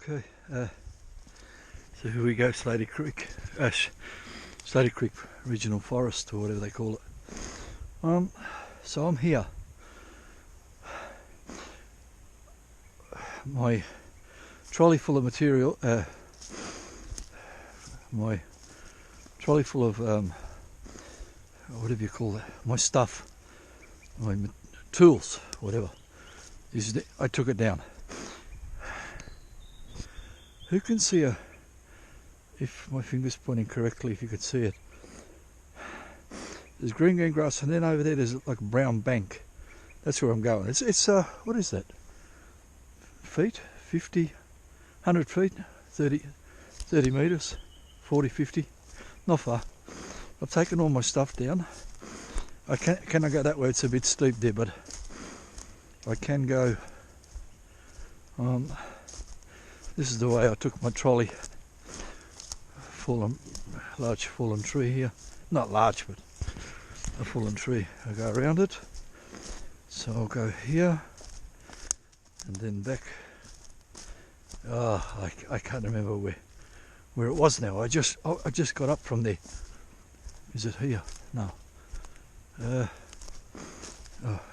Okay, so here we go, Slady Creek, Slady Creek Regional Forest, or whatever they call it. So I'm here. My trolley full of material, my trolley full of, whatever you call that, my stuff, my tools, whatever, I took it down. Who can see if my finger's pointing correctly, if you could see it. There's green grass, and then over there there's like a brown bank. That's where I'm going. It's what is that? Feet? 50, 100 feet? 30 metres? 40, 50? Not far. I've taken all my stuff down. Can I go that way? It's a bit steep there, but I can go. This is the way I took my trolley. Large fallen tree here. Not large, but a fallen tree. I go around it. So I'll go here and then back. I can't remember where it was now. I just got up from there. Is it here? No.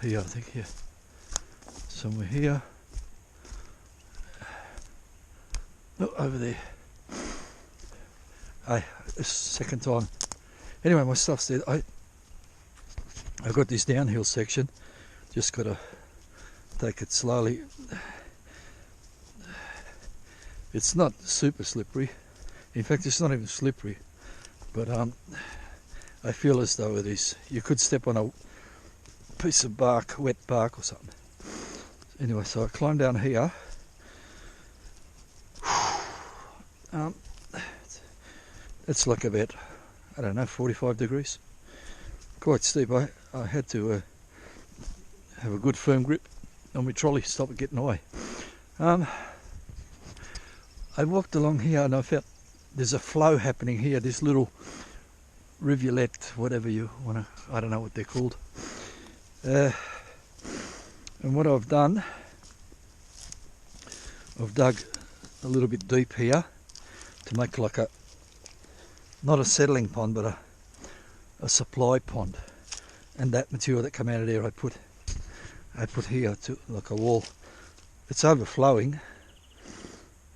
Here, I think here. Somewhere here. No, over there. It's second time. Anyway, my stuff's there. I've got this downhill section. Just got to take it slowly. It's not super slippery. In fact, it's not even slippery. But I feel as though it is. You could step on a piece of bark, wet bark or something. Anyway, so I climb down here. It's like about, I don't know, 45 degrees. Quite steep. I had to have a good firm grip on my trolley, stop it getting away. I walked along here and I felt there's a flow happening here, this little rivulet, whatever you want to, I don't know what they're called. And what I've done, I've dug a little bit deep here to make like not a settling pond, but a supply pond. And that material that came out of there I put here to like a wall. It's overflowing.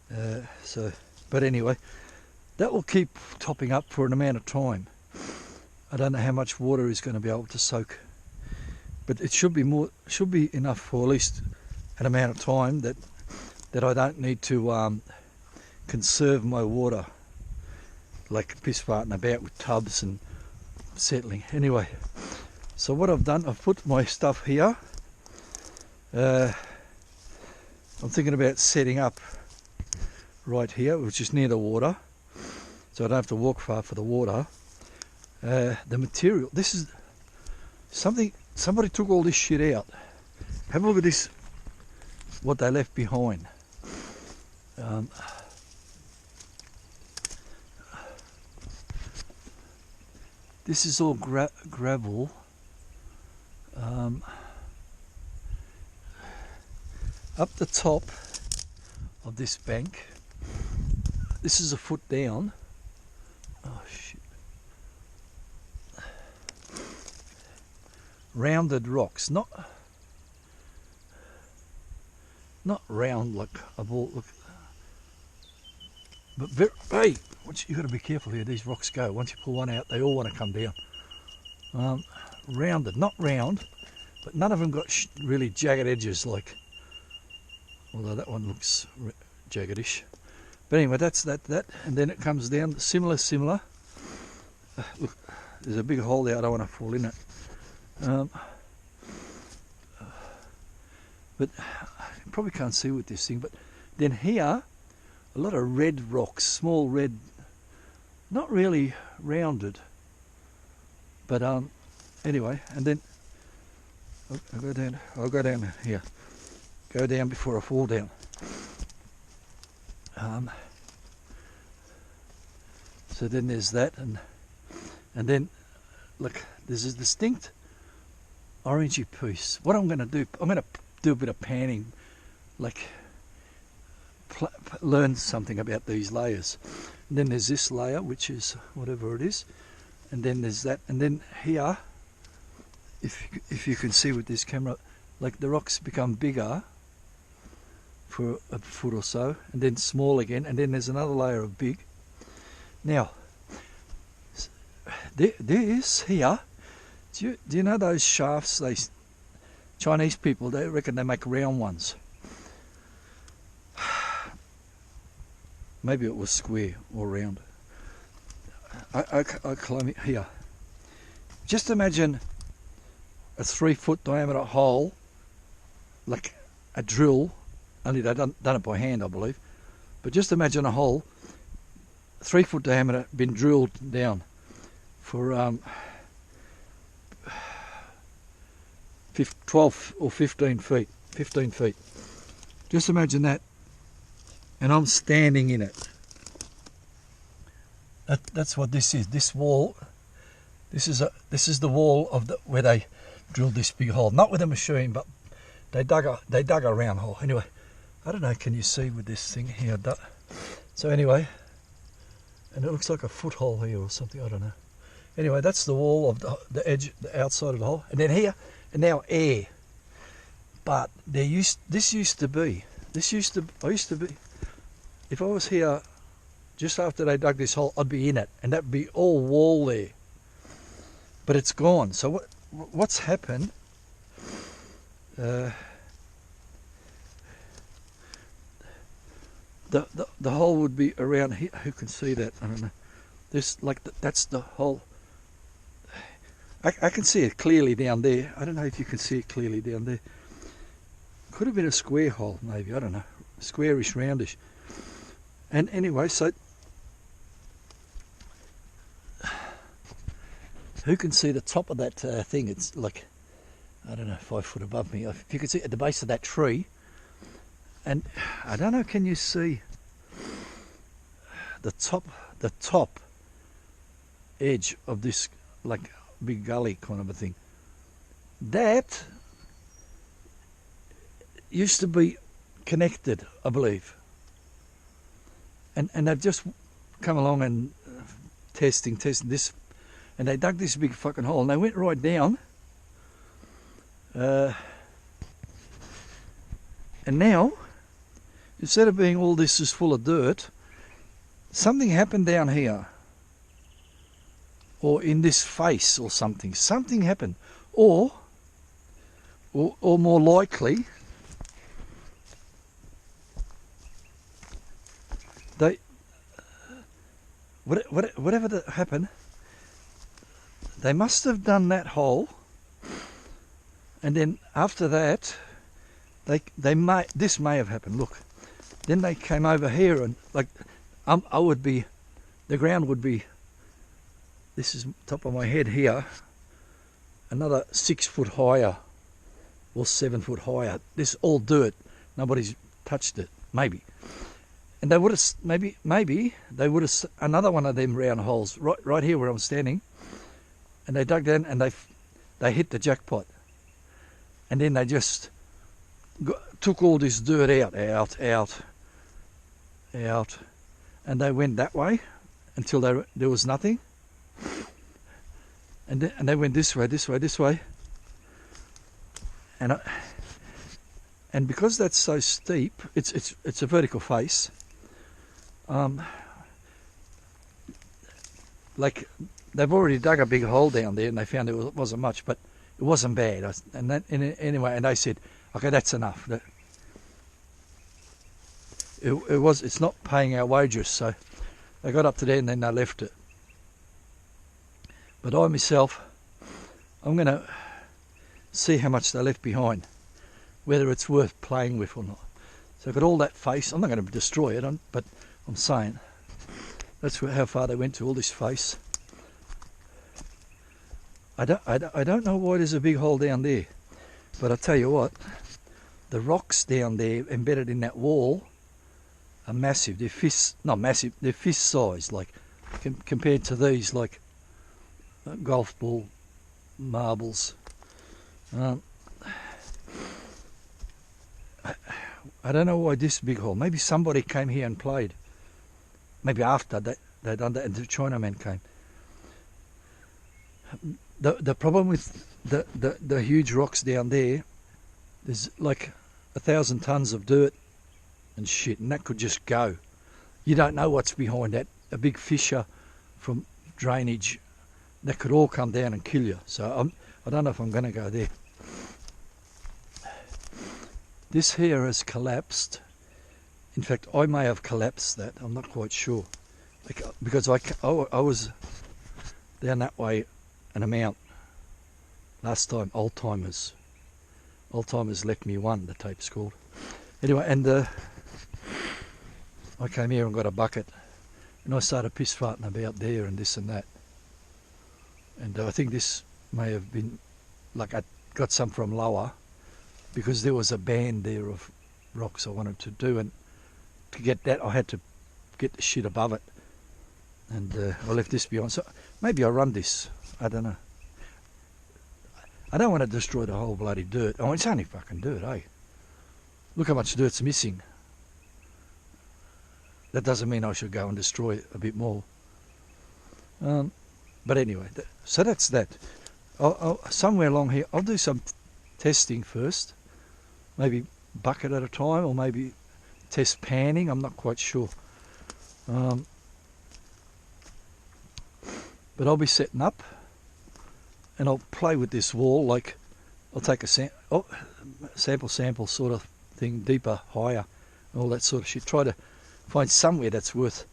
But anyway, that will keep topping up for an amount of time. I don't know how much water is going to be able to soak, but it should be enough for at least an amount of time that I don't need to conserve my water, like piss farting about with tubs and settling. Anyway, so what I've done, I've put my stuff here. I'm thinking about setting up right here, which is near the water, so I don't have to walk far for the water. The material, this is somebody took all this shit out. Have a look at this, what they left behind. This is all gravel. Up the top of this bank, this is a foot down. Oh shit. Rounded rocks, not round like a ball. Look, but hey, you got to be careful here. These rocks go. Once you pull one out, they all want to come down. Rounded, not round, but none of them got really jagged edges. Like, although that one looks jaggedish. But anyway, that's that, and then it comes down similar. Look, there's a big hole there. I don't want to fall in it. But you probably can't see with this thing. But then here, a lot of red rocks, small red, not really rounded. But anyway, and then I'll go down here. Go down before I fall down. So then there's that, and then look, there's a distinct orangey piece. What I'm going to do, I'm going to do a bit of panning, like learn something about these layers. And then there's this layer, which is whatever it is, and then there's that, and then here, if you can see with this camera, like the rocks become bigger for a foot or so, and then small again, and then there's another layer of big. Now, this here, do you know those shafts? Chinese people, they reckon they make round ones. Maybe it was square or round. I climb it here. Just imagine a 3-foot diameter hole, like a drill, only they've done it by hand, I believe. But just imagine a hole, 3-foot diameter, been drilled down for 12 or 15 feet. 15 feet. Just imagine that, and I'm standing in it. That's what this is. This wall. This is the wall of where they drilled this big hole. Not with a machine, but they dug a round hole. Anyway, I don't know. Can you see with this thing here? So anyway, and it looks like a foothold here or something. I don't know. Anyway, that's the wall of the edge, the outside of the hole, and then here, and now air. But I used to be. If I was here just after they dug this hole, I'd be in it, and that'd be all wall there. But it's gone. So what's happened? The hole would be around here. Who can see that? I don't know. This that's the hole. I can see it clearly down there. I don't know if you can see it clearly down there. Could have been a square hole, maybe. I don't know. Squarish, roundish. And anyway, so who can see the top of that thing? It's like, I don't know, 5 foot above me. If you can see at the base of that tree, and I don't know, can you see the top edge of this like big gully kind of a thing? That used to be connected, I believe. And they've just come along and testing this, and they dug this big fucking hole, and they went right down. And now, instead of being all this is full of dirt, something happened down here, or in this face, or something. Something happened, or more likely, whatever that happened, they must have done that hole, and then after that, this may have happened. Look, then they came over here, and like the ground would be. This is top of my head here. Another 6 foot higher, or 7 foot higher. This all dirt. Nobody's touched it. Maybe. And they would have maybe they would have another one of them round holes right here where I'm standing, and they dug down and they hit the jackpot, and then they just took all this dirt out, and they went that way until there was nothing, and they went this way, and because that's so steep, it's a vertical face. Like they've already dug a big hole down there, and they found it wasn't much, but it wasn't bad. Anyway, and they said, okay, that's enough. It's not paying our wages, so they got up to there and then they left it. But I myself, I'm going to see how much they left behind, whether it's worth playing with or not. So I've got all that face. I'm not going to destroy it, but I'm saying that's how far they went to, all this face. I don't know why there's a big hole down there, but I tell you what, the rocks down there embedded in that wall are massive. They're not massive, they're fist size, like compared to these, like golf ball marbles. I don't know why this big hole. Maybe somebody came here and played. Maybe after they done that and the Chinaman came. The problem with the huge rocks down there, there's like 1,000 tons of dirt and shit, and that could just go. You don't know what's behind that. A big fissure from drainage, that could all come down and kill you. So I don't know if I'm going to go there. This here has collapsed. In fact, I may have collapsed that. I'm not quite sure. Because I was down that way an amount last time. Old Timers left me one, the tape's called. Anyway, and I came here and got a bucket, and I started piss farting about there and this and that. And I think this may have been, like, I got some from lower, because there was a band there of rocks I wanted to do, and to get that I had to get the shit above it, and I left this behind. So maybe I run this, I don't know. I don't want to destroy the whole bloody dirt. Oh, it's only fucking dirt, eh? Look how much dirt's missing. That doesn't mean I should go and destroy a bit more. But anyway, so that's that. I'll somewhere along here, I'll do some testing first. Maybe bucket at a time, or maybe test panning. I'm not quite sure. But I'll be setting up, and I'll play with this wall. Like, I'll take a sample sort of thing, deeper, higher, all that sort of shit. Try to find somewhere that's worth.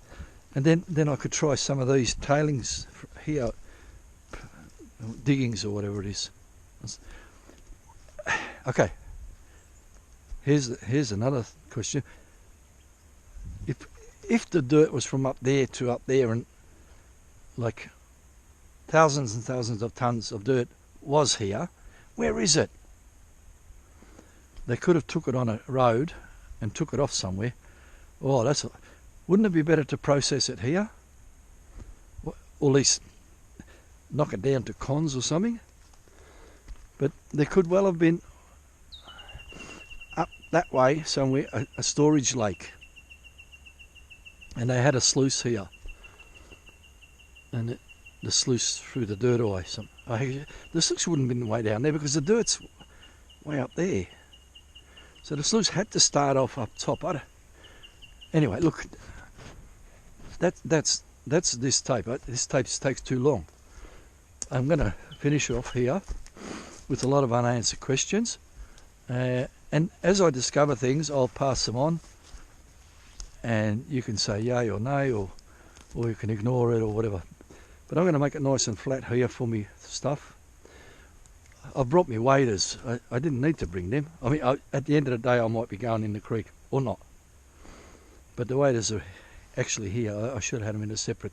And then I could try some of these tailings here, diggings or whatever it is. Okay. Here's another question. If the dirt was from up there to up there, and like thousands and thousands of tons of dirt was here, where is it? They could have took it on a road and took it off somewhere. Oh, wouldn't it be better to process it here? Or at least knock it down to cons or something? But there could well have been up that way somewhere a storage lake, and they had a sluice here, and the sluice through the dirt away. The sluice wouldn't have been way down there because the dirt's way up there, so the sluice had to start off up top. Anyway, look, that's this tape. This tape takes too long. I'm going to finish off here with a lot of unanswered questions, and as I discover things, I'll pass them on, and you can say yay or nay, or you can ignore it or whatever. But I'm going to make it nice and flat here for me stuff. I've brought me waders. I didn't need to bring them. I mean, at the end of the day, I might be going in the creek or not. But the waders are actually here. I should have had them in a separate.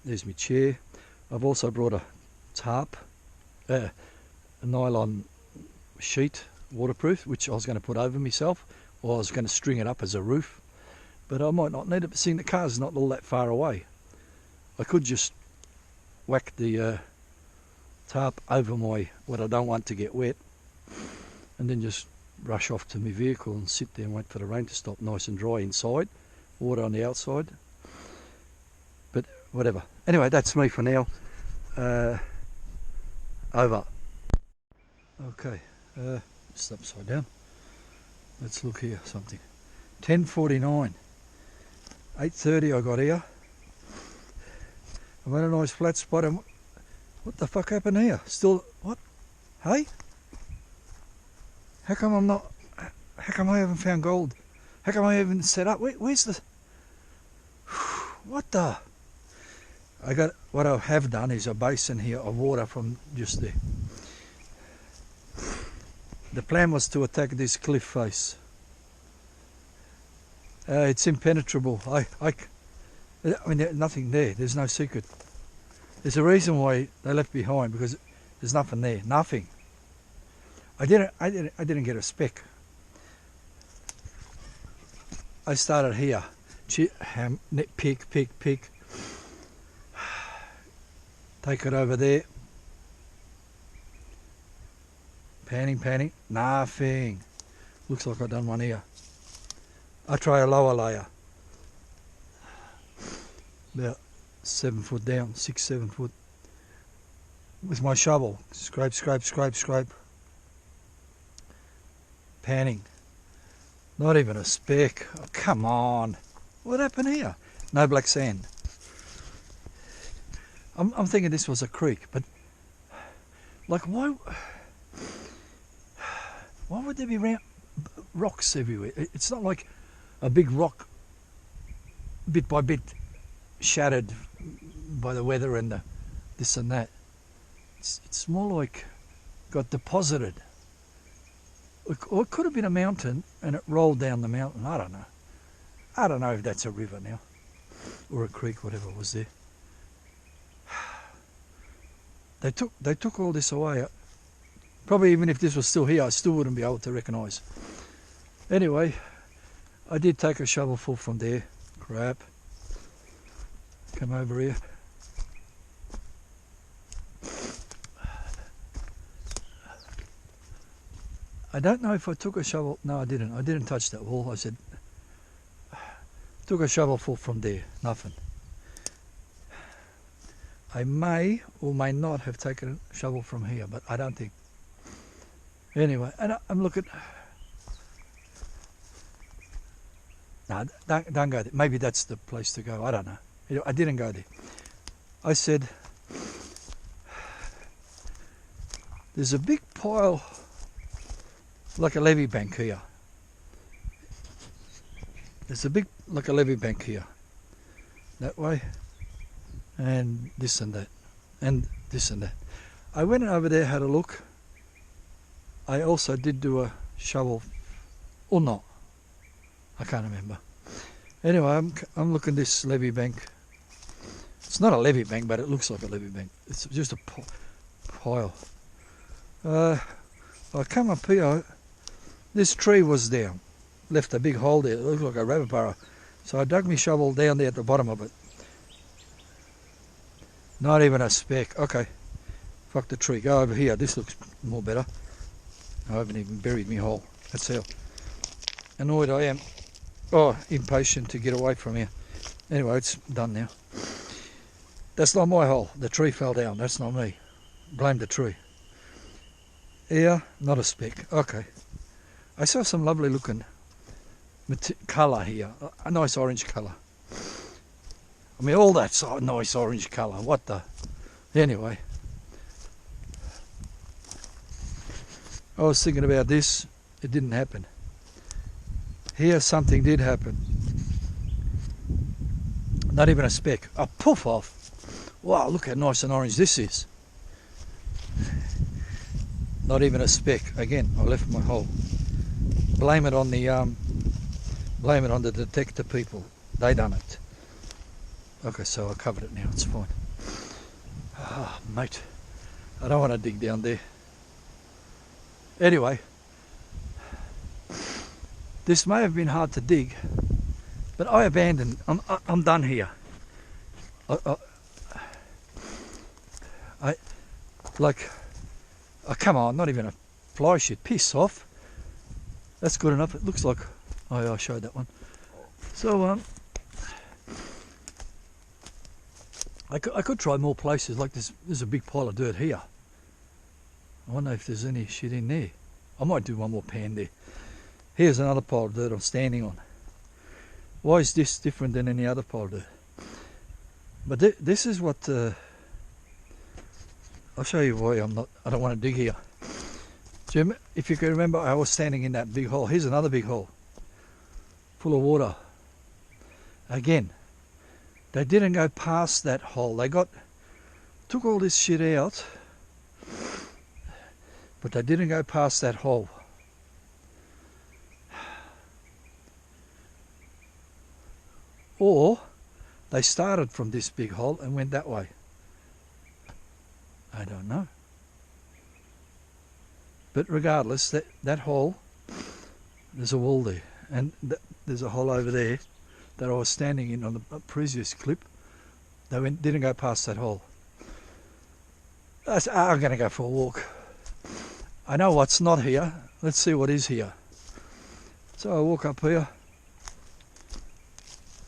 There's my chair. I've also brought a tarp, a nylon sheet, waterproof, which I was going to put over myself, or I was going to string it up as a roof. But I might not need it, but seeing the car's not all that far away, I could just whack the tarp over what I don't want to get wet, and then just rush off to my vehicle and sit there and wait for the rain to stop, nice and dry inside, water on the outside. But whatever. Anyway, that's me for now. Over. Okay, it's upside down. Let's look here, something. 10:49. 8:30 I got here. I'm at a nice flat spot, and what the fuck happened here? Still, what? Hey? How come I haven't found gold? How come I haven't set up? Where's the... What the... What I have done is a basin here of water from just there. The plan was to attack this cliff face. It's impenetrable. I mean, there's nothing there. There's no secret. There's a reason why they left behind, because there's nothing there. Nothing. I didn't get a speck. I started here. Pick. Take it over there. Panning. Nothing. Looks like I've done one here. I try a lower layer. About 7 foot down, 6, 7 foot. With my shovel. Scrape, scrape, scrape, scrape. Panning. Not even a speck. Oh, come on. What happened here? No black sand. I'm thinking this was a creek, but like why would there be rocks everywhere? It's not like a big rock bit by bit shattered by the weather and the this and that. It's more like got deposited. Or it could have been a mountain and it rolled down the mountain. I don't know. I don't know if that's a river now or a creek, whatever was there. They took all this away. Probably even if this was still here, I still wouldn't be able to recognise. Anyway, I did take a shovelful from there. Crap. Come over here. I don't know if I took a shovel. No, I didn't. I didn't touch that wall. I said, took a shovelful from there. Nothing. I may or may not have taken a shovel from here, but I don't think. Anyway, and I'm looking. No, don't go there. Maybe that's the place to go. I don't know. I didn't go there. I said, there's a big pile, like a levee bank here. There's a big, like a levee bank here. That way. And this and that. And this and that. I went over there, had a look. I also did do a shovel, or not. I can't remember. Anyway, I'm looking this levee bank. It's not a levee bank, but it looks like a levee bank. It's just a pile. I come up here. This tree was down. Left a big hole there. It looked like a rabbit burrow. So I dug my shovel down there at the bottom of it. Not even a speck. Okay. Fuck the tree. Go over here. This looks more better. I haven't even buried my hole. That's how annoyed I am. Oh, impatient to get away from here. Anyway, it's done now. That's not my hole. The tree fell down. That's not me. Blame the tree. Here, not a speck. Okay. I saw some lovely looking colour here. A nice orange colour. I mean, all that's a nice orange colour. What the... Anyway. I was thinking about this. It didn't happen. Here something did happen. Not even a speck. A poof off. Wow, look how nice and orange this is. Not even a speck. Again, I left my hole. Blame it on the detector people. They done it. Okay, so I covered it now. It's fine. Ah, mate. I don't want to dig down there. Anyway, this may have been hard to dig, but I abandoned. I'm done here. Come on, not even a fly shit. Piss off. That's good enough. It looks like. Oh, yeah, I showed that one. So I could try more places. Like this. There's a big pile of dirt here. I wonder if there's any shit in there. I might do one more pan there. Here's another pile of dirt I'm standing on. Why is this different than any other pile of dirt? But this is what... I'll show you why I don't want to dig here. Jim, if you can remember, I was standing in that big hole. Here's another big hole. Full of water. Again, they didn't go past that hole. They took all this shit out, but they didn't go past that hole. Or they started from this big hole and went that way. I don't know. But regardless, that hole, there's a wall there. And there's a hole over there that I was standing in on the previous clip. They didn't go past that hole. I said, I'm going to go for a walk. I know what's not here. Let's see what is here. So I walk up here,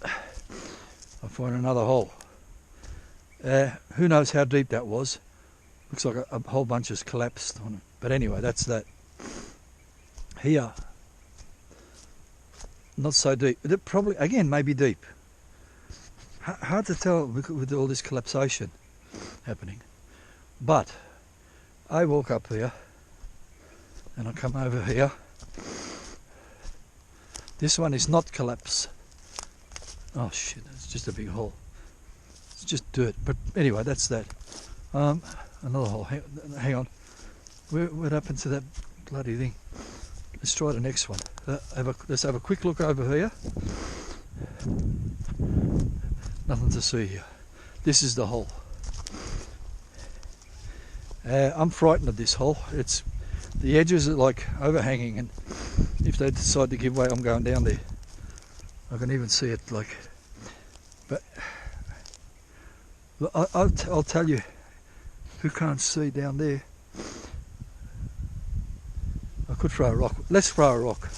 I find another hole. Who knows how deep that was. Looks like a whole bunch has collapsed on it. But anyway, that's that. Here, not so deep. It probably, again, maybe deep. Hard to tell with all this collapsation happening. But I walk up here and I come over here. This one is not collapse. Oh shit, it's just a big hole. It's just dirt. But anyway, that's that. Another hole. Hang on. What happened to that bloody thing? Let's try the next one. Let's have a quick look over here. Nothing to see here. This is the hole. I'm frightened of this hole. It's the edges are like overhanging, and if they decide to give way, I'm going down there. I can even see it like. But I'll tell you, who can't see down there. I could throw a rock. Let's throw a rock.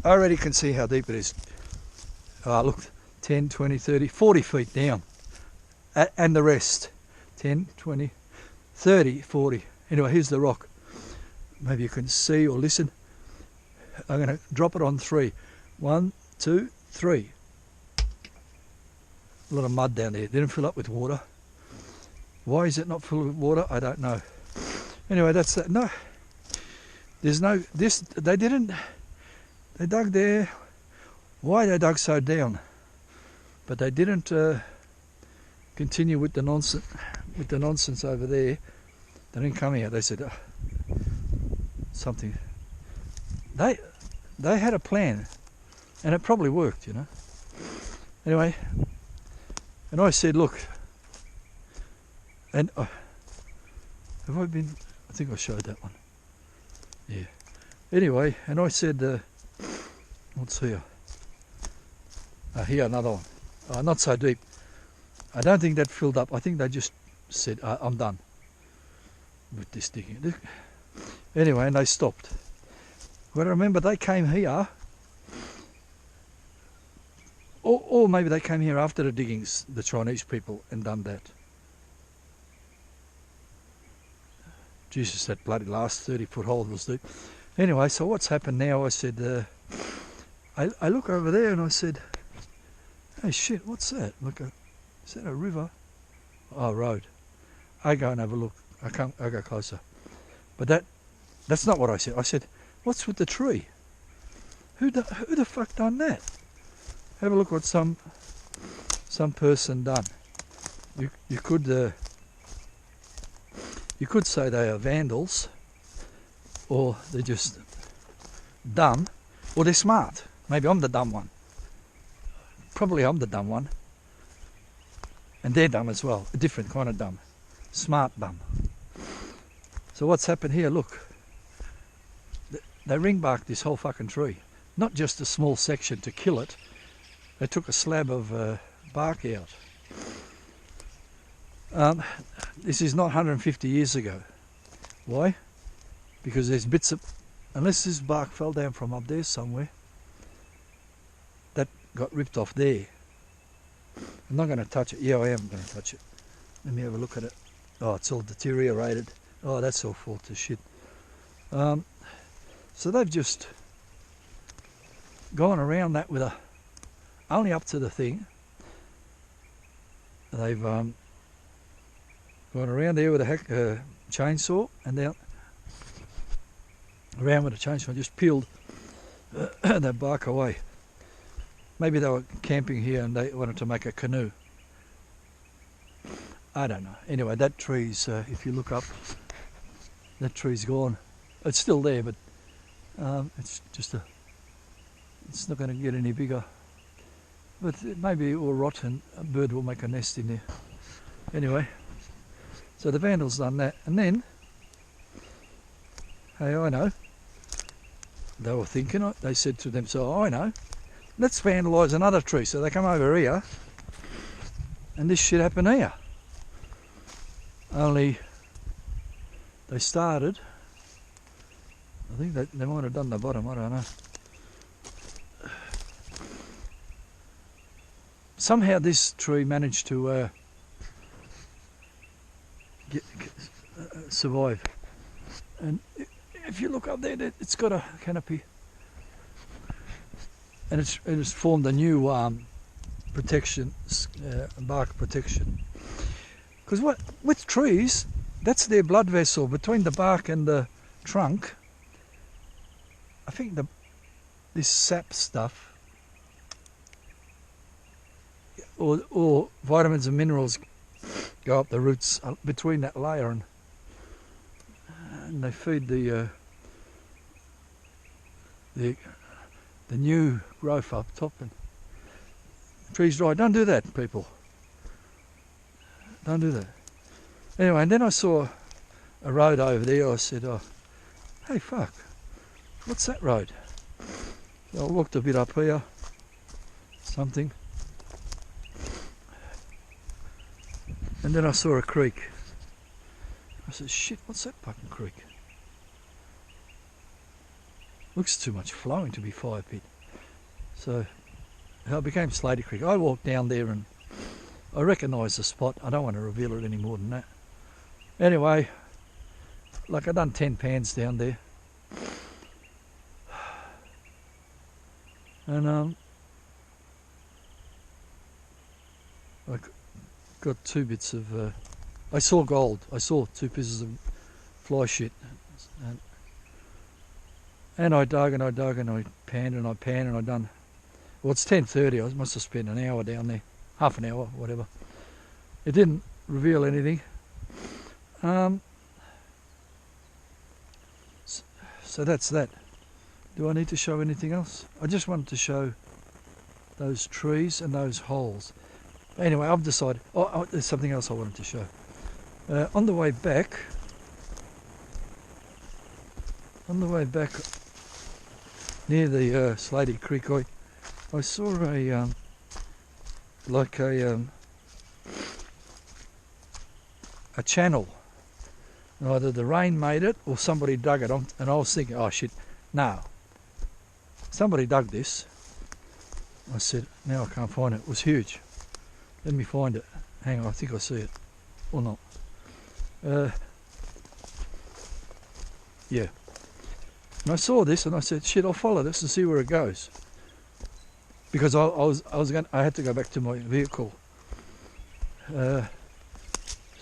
I already can see how deep it is. Look, 10, 20, 30, 40 feet down. And the rest. 10, 20, 30, 40. Anyway, here's the rock. Maybe you can see or listen. I'm going to drop it on 3. 1, 2, 3. A lot of mud down there. Didn't fill up with water. Why is it not filled with water? I don't know. Anyway, that's that. No, there's no, this, they didn't, they dug there. Why they dug so down? But they didn't continue with the nonsense over there. They didn't come here. They said something. They had a plan, and it probably worked, you know. Anyway, and I said, look, and have I been? I think I showed that one. Yeah. Anyway, and I said, what's here? Here, another one. Not so deep. I don't think that filled up. I think they just said, I'm done with this digging. Anyway, and they stopped. Well, I remember they came here, or maybe they came here after the diggings, the Chinese people, and done that. Jesus, that bloody last 30-foot hole was deep. Anyway, so what's happened now? I said, I look over there and I said, hey shit, what's that? Look, is that a river? Oh, road. I go and have a look. I go closer. But that's not what I said. I said, what's with the tree? Who the fuck done that? Have a look what some person done. You could say they are vandals, or they're just dumb, or they're smart. Maybe I'm the dumb one. Probably I'm the dumb one. And they're dumb as well. A different kind of dumb. Smart dumb. So what's happened here? Look. They ring-barked this whole fucking tree. Not just a small section to kill it. They took a slab of bark out. This is not 150 years ago. Why? Because there's bits of, unless this bark fell down from up there somewhere, that got ripped off there. I'm not going to touch it. Yeah, I am going to touch it. Let me have a look at it. Oh, it's all deteriorated. Oh, that's all fall to shit. So they've just gone around that with only up to the thing. They've gone around there with a chainsaw, and then around with a chainsaw, just peeled that bark away. Maybe they were camping here and they wanted to make a canoe. I don't know. Anyway, that tree's, if you look up, that tree's gone. It's still there, but it's just it's not going to get any bigger. But maybe it will rot and a bird will make a nest in there. Anyway, so the vandals done that, and then, hey, I know, they were thinking, they said to themselves, I know, let's vandalise another tree. So they come over here, and this shit happened here. Only they started, think they might have done the bottom, I don't know. Somehow this tree managed to survive. And if you look up there, it's got a canopy. And it's formed a new protection, bark protection. Because with trees, that's their blood vessel between the bark and the trunk. I think this sap stuff or vitamins and minerals go up the roots between that layer, and they feed the new growth up top. And trees dry. Don't do that, people. Don't do that. Anyway, and then I saw a road over there. I said, oh, hey, fuck, what's that road? So I walked a bit up here, something, and then I saw a creek. I said, shit, what's that fucking creek? Looks too much flowing to be fire pit. So it became Slaty Creek. I walked down there and I recognised the spot. I don't want to reveal it any more than that. Anyway, like I done 10 pans down there. And I got 2 bits of, I saw gold. I saw 2 pieces of fly shit. And I dug and I dug and I panned and I panned and I done, well, it's 10:30, I must have spent an hour down there, half an hour, whatever. It didn't reveal anything. So that's that. Do I need to show anything else? I just wanted to show those trees and those holes. Anyway, I've decided, oh, there's something else I wanted to show. On the way back, near the Slaty Creek, I saw a channel. Either the rain made it or somebody dug it. And I was thinking, oh shit, no. Somebody dug this. I said, now I can't find it. It was huge. Let me find it. Hang on, I think I see it. Or not. Yeah. And I saw this and I said, shit, I'll follow this and see where it goes. Because I had to go back to my vehicle. So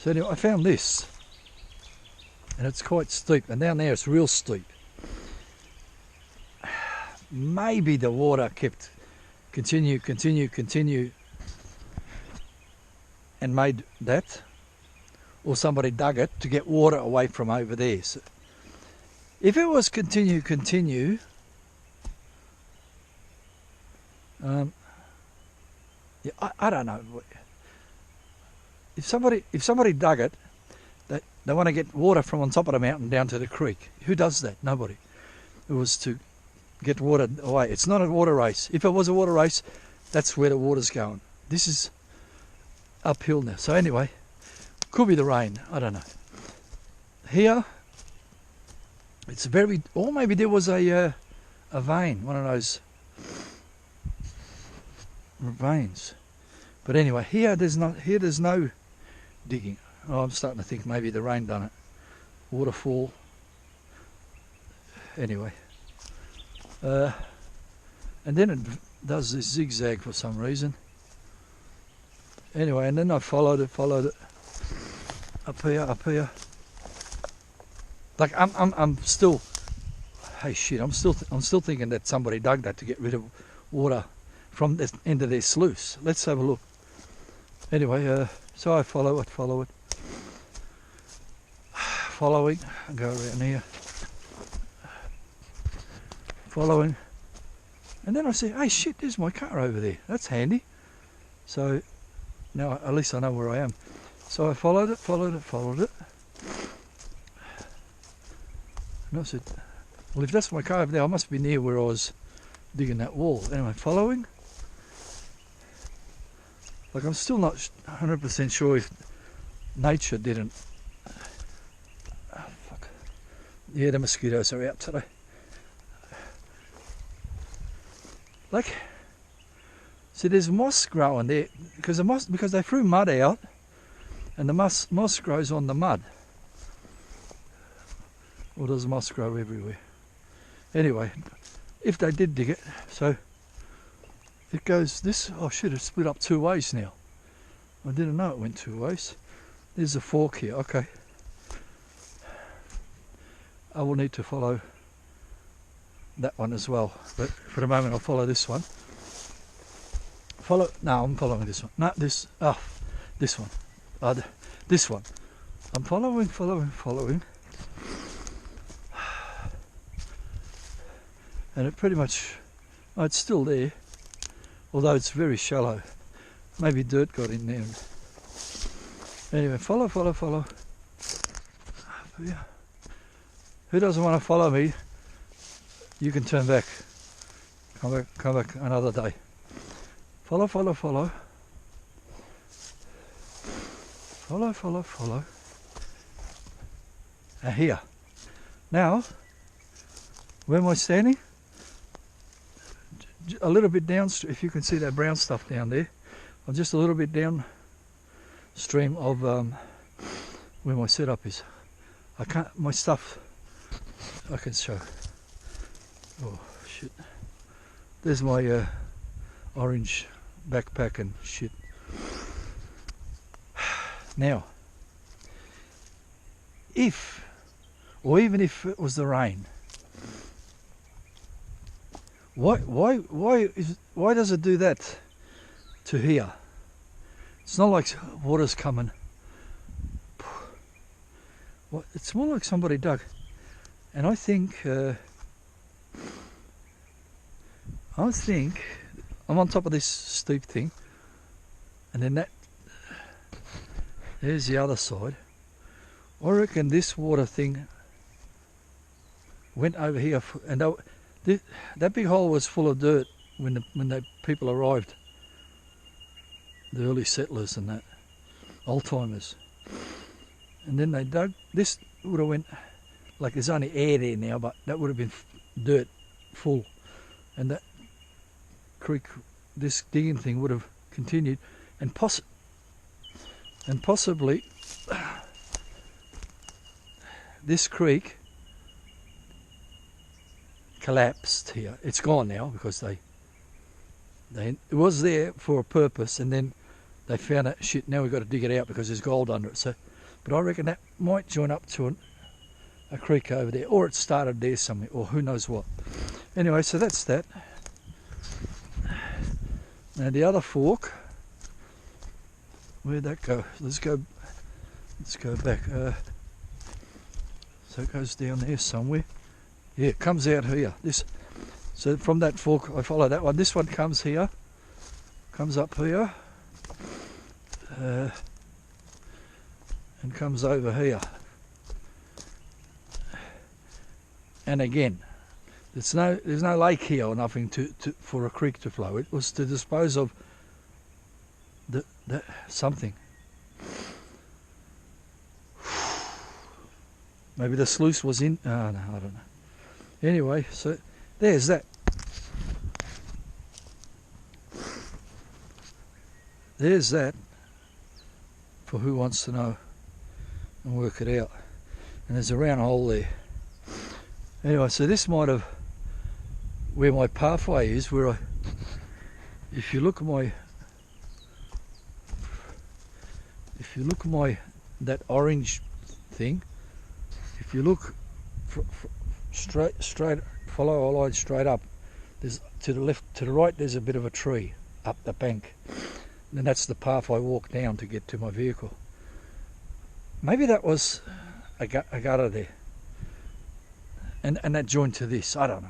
anyway, I found this. And it's quite steep. And down there it's real steep. Maybe the water kept continue and made that. Or somebody dug it to get water away from over there. So if it was continue, yeah, I don't know. If somebody dug it, they want to get water from on top of the mountain down to the creek. Who does that? Nobody. It was to get water away. It's not a water race. If it was a water race, that's where the water's going. This is uphill now. So anyway, could be the rain. I don't know. Here, it's very, or maybe there was a vein, one of those veins. But anyway, here there's no digging. Oh, I'm starting to think maybe the rain done it. Waterfall. Anyway, and then it does this zigzag for some reason. Anyway, and then I followed it up here. Like I'm still, hey shit, I'm still thinking that somebody dug that to get rid of water from the end of their sluice. Let's have a look. Anyway, so I follow it, following, go around here, following, and then I see, hey shit, there's my car over there. That's handy. So now at least I know where I am. So I followed it. And I said, well, if that's my car over there, I must be near where I was digging that wall. Anyway, following. Like, I'm still not 100% sure if nature didn't. Oh, fuck. Yeah, the mosquitoes are out today. Like, see, there's moss growing there because they threw mud out, and the moss grows on the mud. Or does moss grow everywhere? Anyway, if they did dig it, so it goes this. Oh shit! It's split up two ways now. I didn't know it went two ways. There's a fork here. Okay. I will need to follow that one as well, but for the moment I'll follow this one. No, I'm following this one. No, this one. This one. I'm following. And it pretty much, it's still there, although it's very shallow. Maybe dirt got in there. Anyway, follow. Yeah. Who doesn't want to follow me? You can turn back. Come back another day. Follow. Follow. And here. Now, where am I standing? A little bit downstream, if you can see that brown stuff down there. I'm just a little bit downstream of where my setup is. My stuff, I can show. Oh shit. There's my orange backpack and shit. Now, even if it was the rain, why does it do that to here? It's not like water's coming. It's more like somebody dug. And I think I'm on top of this steep thing, and then there's the other side. I reckon this water thing went over here, and that big hole was full of dirt when the people arrived, the early settlers and that, old timers. And then they dug. This would have went, like there's only air there now, but that would have been dirt full, and that creek, this digging thing would have continued, and possibly this creek collapsed here. It's gone now because it was there for a purpose, and then they found out, shit, now we've got to dig it out because there's gold under it. So, but I reckon that might join up to a creek over there, or it started there somewhere, or who knows what. Anyway, so that's that. Now the other fork, where'd that go? Let's go back. So it goes down there somewhere. Yeah, it comes out here. So from that fork, I follow that one. This one comes here, comes up here, and comes over here. And again, there's no lake here or nothing for a creek to flow. It was to dispose of something. Maybe the sluice was in. Oh no, I don't know. Anyway, so there's that. There's that for who wants to know and work it out. And there's a round hole there. Anyway, so this might have, where my pathway is, if you look at that orange thing, if you look straight, follow a line straight up, there's to the left, to the right, there's a bit of a tree up the bank, and that's the path I walk down to get to my vehicle. Maybe that was a gutter there, and that joined to this, I don't know.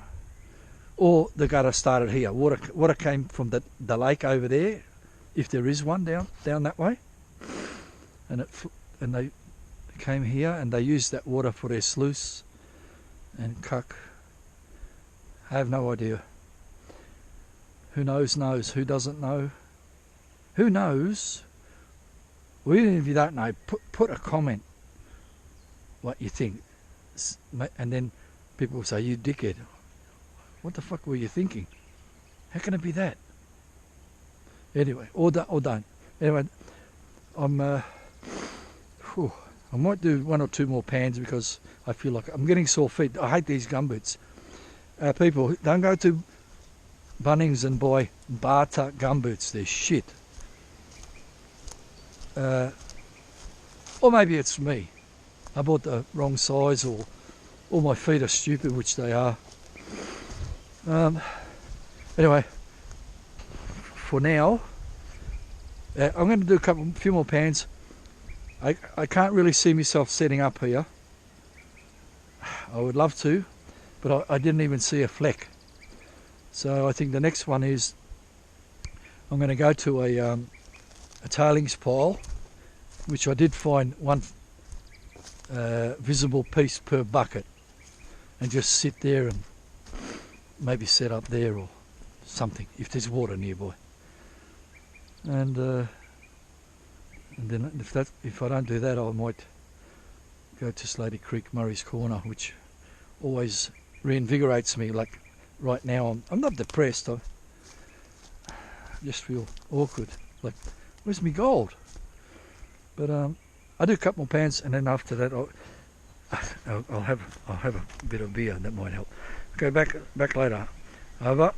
Or the gutter started here. Water came from the lake over there, if there is one down that way, and they came here and they used that water for their sluice and cuck. I have no idea. Who knows. Who doesn't know? Who knows? Well, even if you don't know, put a comment what you think, and then people will say, you dickhead, what the fuck were you thinking? How can it be that? Anyway, or don't. Anyway, I might do 1 or 2 more pans because I feel like I'm getting sore feet. I hate these gumboots. People, don't go to Bunnings and buy Bata gumboots. They're shit. Or maybe it's me. I bought the wrong size, or all my feet are stupid, which they are. Anyway, for now, I'm going to do a few more pans. I can't really see myself setting up here. I would love to, but I didn't even see a fleck. So I think the next one is I'm going to go to a tailings pile, which I did find one visible piece per bucket, and just sit there and maybe set up there or something if there's water nearby. And then if I don't do that, I might go to Slady Creek, Murray's Corner, which always reinvigorates me. Like right now, I'm not depressed. I just feel awkward. Like, where's my gold? But I do a couple more pans, and then after that, I'll have a bit of beer. That might help. Okay, back later. Over.